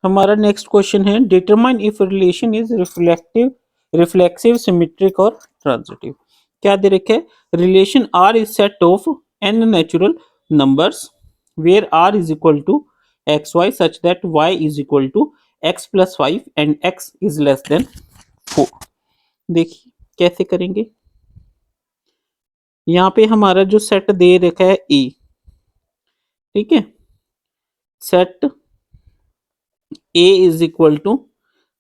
हमारा next question है determine if relation is reflexive symmetric और ट्रांजिटिव। क्या दे रखा है? Relation R is set of N natural numbers where R is equal to x y such that y is equal to x plus 5 and x is less than 4। देखिए कैसे करेंगे। यहाँ पे हमारा जो सेट दे रखा है ए, ठीक है, set A is equal to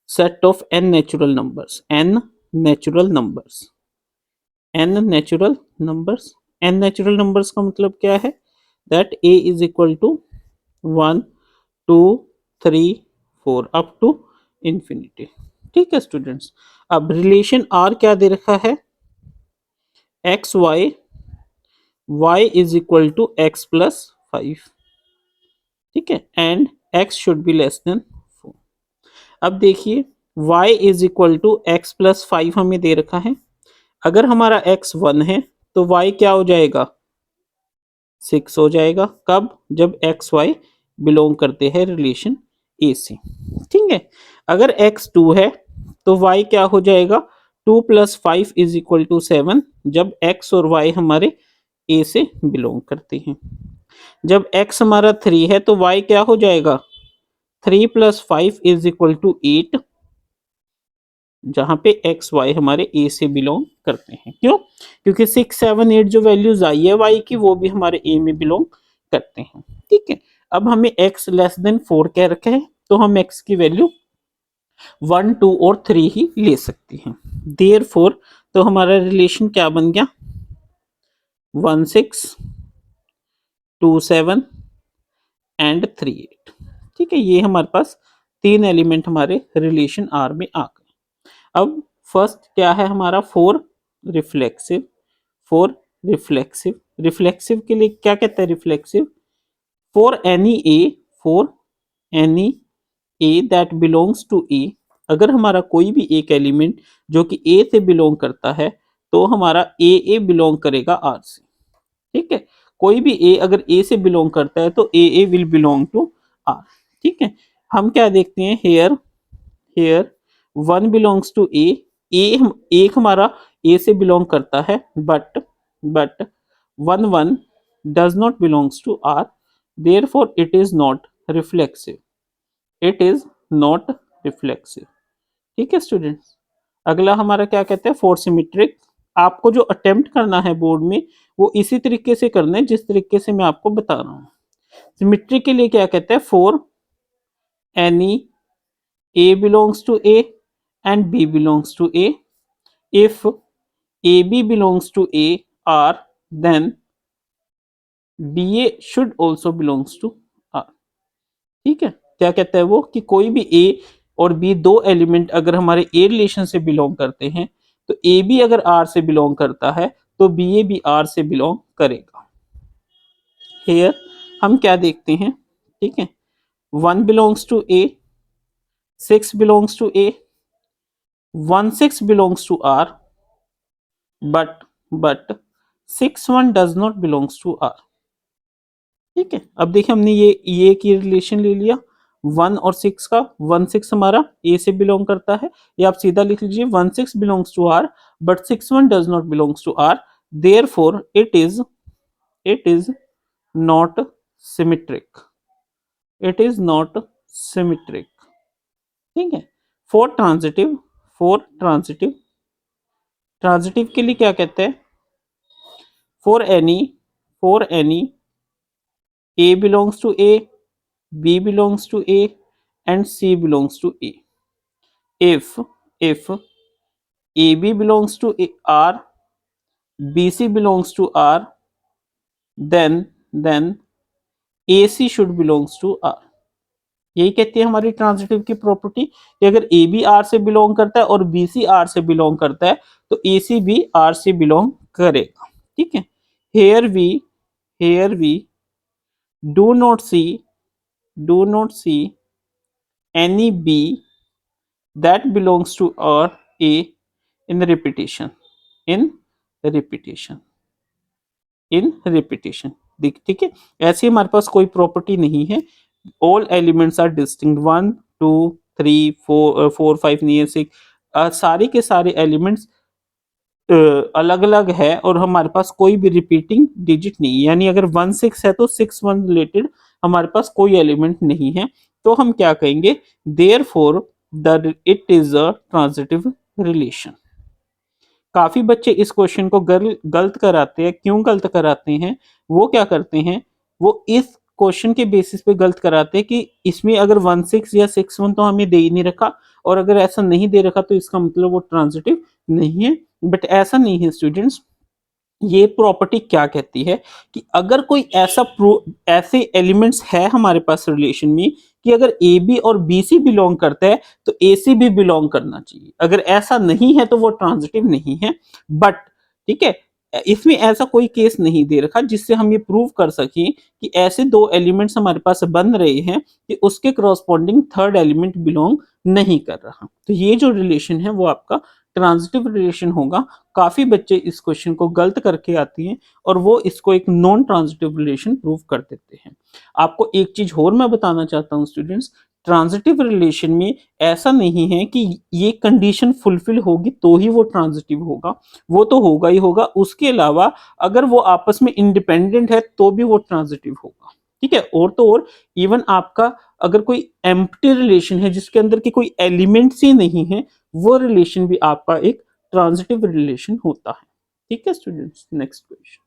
set of n natural numbers, n natural numbers, n natural numbers, n natural numbers का मतलब क्या है? that a is equal to 1 2 3 4 up to infinity। ठीक है स्टूडेंट्स, अब रिलेशन r क्या दे रखा है? x y is equal to x plus 5, ठीक है, and x should be less than 4। अब देखिए y is equal to x plus 5 हमें दे रखा है। अगर हमारा x 1 है तो y क्या हो जाएगा? 6 हो जाएगा। कब? जब एक्स वाई बिलोंग करते हैं रिलेशन ए से। ठीक है, अगर x 2 है तो y क्या हो जाएगा? 2 प्लस 5 इज इक्वल टू 7 जब x और y हमारे ए से बिलोंग करते हैं। जब x हमारा 3 है तो y क्या हो जाएगा? 3 प्लस 5 इज इक्वल टू 8 जहां पे एक्स वाई हमारे ए से बिलोंग करते हैं। क्यों? क्योंकि 6 7 8 जो वैल्यूज आई है वाई की वो भी हमारे ए में बिलोंग करते हैं। ठीक है, अब हमें x लेस देन 4 कह रखा है तो हम x की वैल्यू 1 2 और 3 ही ले सकते हैं। देयरफॉर तो हमारा रिलेशन क्या बन गया? 1 6 2 7 एंड 3 8। ठीक है, ये हमारे पास 3 एलिमेंट हमारे रिलेशन आर में आ गए। अब फर्स्ट क्या है हमारा? रिफ्लेक्सिव फोर रिफ्लेक्सिव के लिए क्या कहता है? Reflexive for any A that belongs to A. अगर हमारा कोई भी एक एलिमेंट जो कि ए से बिलोंग करता है तो हमारा ए बिलोंग करेगा आर से। ठीक है, कोई भी ए अगर ए से बिलोंग करता है तो ए विल बिलोंग टू आर। ठीक है, हम क्या देखते हैं? हेयर 1 बिलोंग्स टू ए, एक हमारा ए से बिलोंग करता है but 1 does not belongs to R, therefore it is not reflexive, it is not reflexive. ठीक है स्टूडेंट्स, अगला हमारा क्या कहते हैं? For symmetric. आपको जो अटेम्प्ट करना है बोर्ड में वो इसी तरीके से करना है जिस तरीके से मैं आपको बता रहा हूँ। सिमेट्री के लिए क्या कहते हैं? Four any A belongs to A and B belongs to A. If AB belongs to A R, then BA should also belongs to R। ठीक है, क्या कहता है वो कि कोई भी A और B दो एलिमेंट अगर हमारे A रिलेशन से बिलोंग करते हैं तो AB अगर R से बिलोंग करता है तो BA भी R से बिलोंग करेगा। हेयर हम क्या देखते हैं? ठीक है, 1 belongs to A, 6 belongs to A, 1 6 belongs to R, but 6 1 does not belongs to R। ठीक है, अब देखिए हमने ये की रिलेशन ले लिया 1 और 6 का। 1 6 हमारा ए से बिलोंग करता है, या आप सीधा लिख लीजिए 1 6 belongs to R but 6 1 does not belongs to R, therefore it is not symmetric, it is not symmetric. ठीक है, फोर ट्रांजिटिव ट्रांजिटिव के लिए क्या कहते हैं? For any A belongs to A, B belongs to A, and C belongs to A। If AB belongs to R, BC belongs to R, then AC should belongs to R। यही कहती है हमारी transitive की property कि अगर A B are से belong करता है और बी सी आर से बिलोंग करता है तो ए सी भी आर से बिलोंग करेगा। ठीक है, here we do not see any B that belongs to R A in repetition ठीक है, ऐसे हमारे पास कोई प्रॉपर्टी नहीं है। ऑल एलिमेंट्स आर डिस्टिंक्ट 1 2 3 4 4 5 नहीं है 6, सारे के सारे एलिमेंट्स अलग अलग है और हमारे पास कोई भी रिपीटिंग डिजिट नहीं है, यानी अगर 1 6 है तो 6 1 रिलेटेड हमारे पास कोई एलिमेंट नहीं है, तो हम क्या कहेंगे, therefore the it is a transitive relation. काफी बच्चे इस क्वेश्चन को गलत कराते हैं। क्यों गलत कराते हैं? वो क्या करते हैं, वो इस क्वेश्चन के बेसिस पे गलत कराते हैं कि इसमें अगर 1 6 या 6 1 तो हमें दे ही नहीं रखा, और अगर ऐसा नहीं दे रखा तो इसका मतलब वो ट्रांजिटिव नहीं है। बट ऐसा नहीं है स्टूडेंट्स। ये प्रॉपर्टी क्या कहती है कि अगर कोई ऐसे एलिमेंट्स है हमारे पास रिलेशन में कि अगर ए बी और बी सी बिलोंग करता है तो ए सी भी बिलोंग करना चाहिए। अगर ऐसा नहीं है तो वो ट्रांजिटिव नहीं है। बट ठीक है, इसमें ऐसा कोई केस नहीं दे रखा जिससे हम ये प्रूव कर सकें कि ऐसे दो एलिमेंट्स हमारे पास बन रहे हैं कि उसके करस्पॉन्डिंग थर्ड एलिमेंट बिलोंग नहीं कर रहा। तो ये जो रिलेशन है वो आपका ट्रांजिटिव रिलेशन होगा। काफी बच्चे इस क्वेश्चन को गलत करके आते हैं और वो इसको एक नॉन ट्रांजिटिव रिलेशन प्रूव कर देते हैं। आपको एक चीज और मैं बताना चाहता हूं स्टूडेंट्स, ट्रांजिटिव रिलेशन में ऐसा नहीं है कि ये कंडीशन फुलफिल होगी तो ही वो ट्रांजिटिव होगा, वो तो होगा ही होगा। उसके अलावा अगर वो आपस में इंडिपेंडेंट है तो भी वो ट्रांजिटिव होगा। ठीक है, और तो और इवन आपका अगर कोई एम्प्टी रिलेशन है जिसके अंदर की कोई एलिमेंट्स ही नहीं है, वो रिलेशन भी आपका एक ट्रांजिटिव रिलेशन होता है। ठीक है स्टूडेंट्स, नेक्स्ट क्वेश्चन।